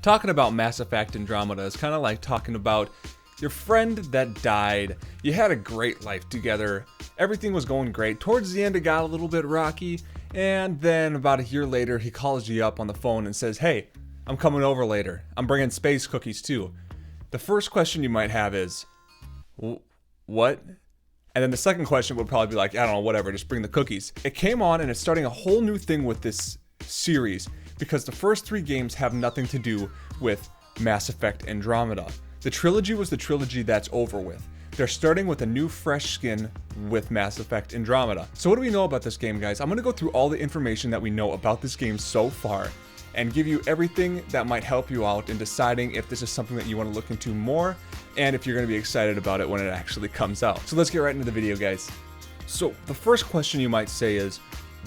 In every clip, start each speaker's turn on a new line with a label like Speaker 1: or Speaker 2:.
Speaker 1: Talking about Mass Effect Andromeda is kind of like talking about your friend that died. You had a great life together. Everything was going great. Towards the end, it got a little bit rocky. And then about a year later, he calls you up on the phone and says, "Hey, I'm coming over later. I'm bringing space cookies too." The first question you might have is, what? And then the second question would probably be like, I don't know, whatever, just bring the cookies. It came on and it's starting a whole new thing with this series because the first 3 games have nothing to do with Mass Effect Andromeda. The trilogy was the trilogy that's over with. They're starting with a new fresh skin with Mass Effect Andromeda. So what do we know about this game, guys? I'm going to go through all the information that we know about this game so far and give you everything that might help you out in deciding if this is something that you want to look into more and if you're going to be excited about it when it actually comes out. So let's get right into the video, guys. So the first question you might say is,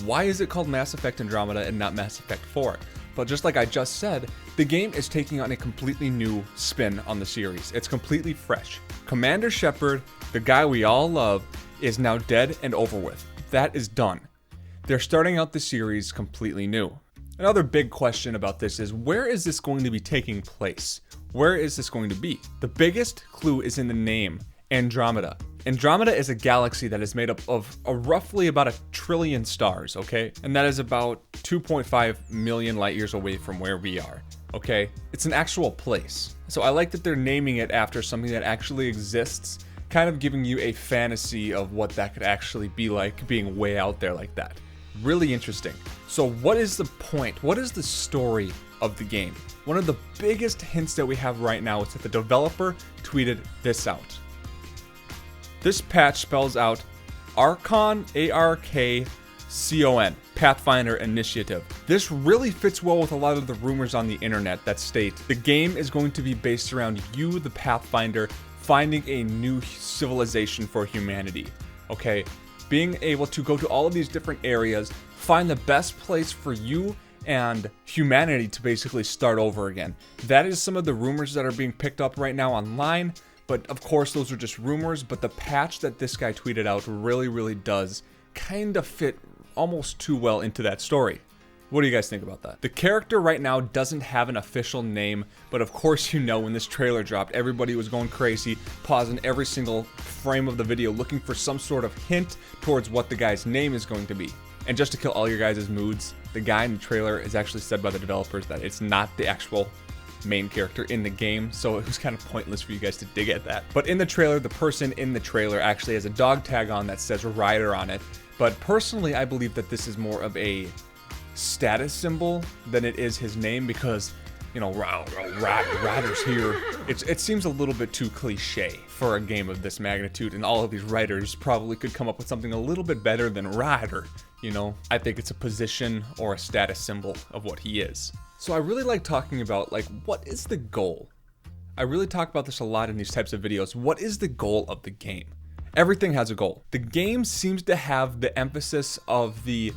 Speaker 1: why is it called Mass Effect Andromeda and not Mass Effect 4? But just like I just said, the game is taking on a completely new spin on the series. It's completely fresh. Commander Shepard, the guy we all love, is now dead and over with. That is done. They're starting out the series completely new. Another big question about this is, where is this going to be taking place? Where is this going to be? The biggest clue is in the name, Andromeda. Andromeda is a galaxy that is made up of roughly about 1 trillion stars, okay? And that is about 2.5 million light years away from where we are, okay? It's an actual place. So I like that they're naming it after something that actually exists, kind of giving you a fantasy of what that could actually be like being way out there like that. Really interesting. So what is the point? What is the story of the game? One of the biggest hints that we have right now is that the developer tweeted this out. This patch spells out Archon, A-R-K-C-O-N, Pathfinder Initiative. This really fits well with a lot of the rumors on the internet that state the game is going to be based around you, the Pathfinder, finding a new civilization for humanity, okay? Being able to go to all of these different areas, find the best place for you and humanity to basically start over again. That is some of the rumors that are being picked up right now online. But of course, those are just rumors, but the patch that this guy tweeted out really does kind of fit almost too well into that story. What do you guys think about that? The character right now doesn't have an official name, but of course, you know, when this trailer dropped, everybody was going crazy, pausing every single frame of the video, looking for some sort of hint towards what the guy's name is going to be. And just to kill all your guys' moods, the guy in the trailer is actually said by the developers that it's not the actual main character in the game, so it was kind of pointless for you guys to dig at that. But in the trailer, the person in the trailer actually has a dog tag on that says Rider on it. But personally, I believe that this is more of a status symbol than it is his name because, you know, Rider's here. It seems a little bit too cliche for a game of this magnitude, and all of these writers probably could come up with something a little bit better than Rider, you know? I think it's a position or a status symbol of what he is. So I really like talking about, like, what is the goal? I really talk about this a lot in these types of videos. What is the goal of the game? Everything has a goal. The game seems to have the emphasis of the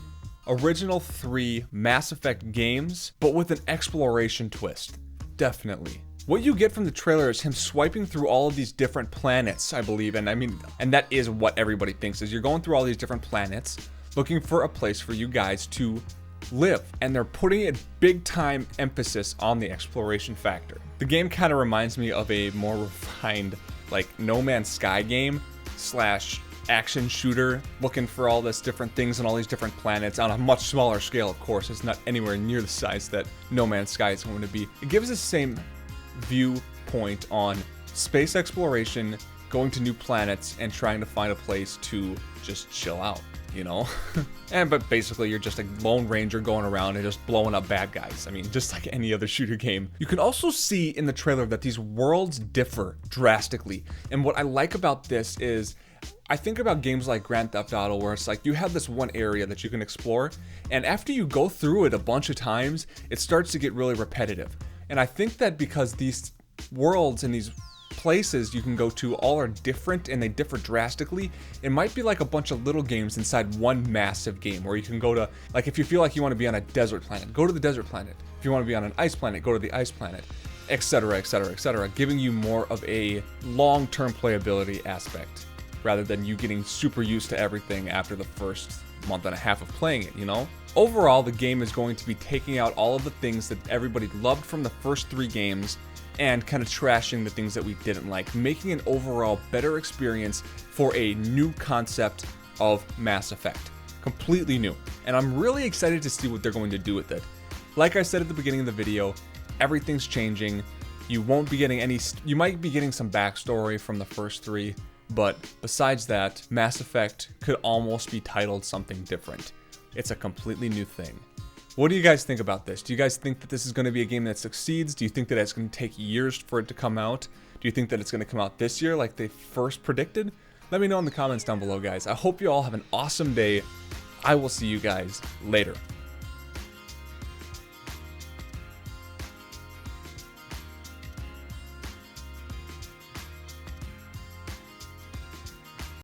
Speaker 1: original 3 Mass Effect games, but with an exploration twist. Definitely. What you get from the trailer is him swiping through all of these different planets, I believe, and that is what everybody thinks, is you're going through all these different planets, looking for a place for you guys to live, and they're putting a big time emphasis on the exploration factor. The game kind of reminds me of a more refined, like, No Man's Sky game slash action shooter, looking for all this different things on all these different planets on a much smaller scale. Of course, it's not anywhere near the size that No Man's Sky is going to be. It gives the same viewpoint on space exploration, going to new planets, and trying to find a place to just chill out, you know? But basically, you're just a lone ranger going around and just blowing up bad guys. I mean, just like any other shooter game. You can also see in the trailer that these worlds differ drastically. And what I like about this is, I think about games like Grand Theft Auto, where it's like you have this one area that you can explore, and after you go through it a bunch of times, it starts to get really repetitive. And I think that because these worlds and these places you can go to all are different and they differ drastically, it might be like a bunch of little games inside one massive game where you can go to, like, if you feel like you want to be on a desert planet, go to the desert planet. If you want to be on an ice planet, go to the ice planet, etc., etc., etc., giving you more of a long-term playability aspect rather than you getting super used to everything after the first month and a half of playing it, you know? Overall, the game is going to be taking out all of the things that everybody loved from the first 3 games and kind of trashing the things that we didn't like, making an overall better experience for a new concept of Mass Effect. Completely new. And I'm really excited to see what they're going to do with it. Like I said at the beginning of the video, everything's changing. You won't be getting you might be getting some backstory from the first 3, but besides that, Mass Effect could almost be titled something different. It's a completely new thing. What do you guys think about this? Do you guys think that this is going to be a game that succeeds? Do you think that it's going to take years for it to come out? Do you think that it's going to come out this year like they first predicted? Let me know in the comments down below, guys. I hope you all have an awesome day. I will see you guys later.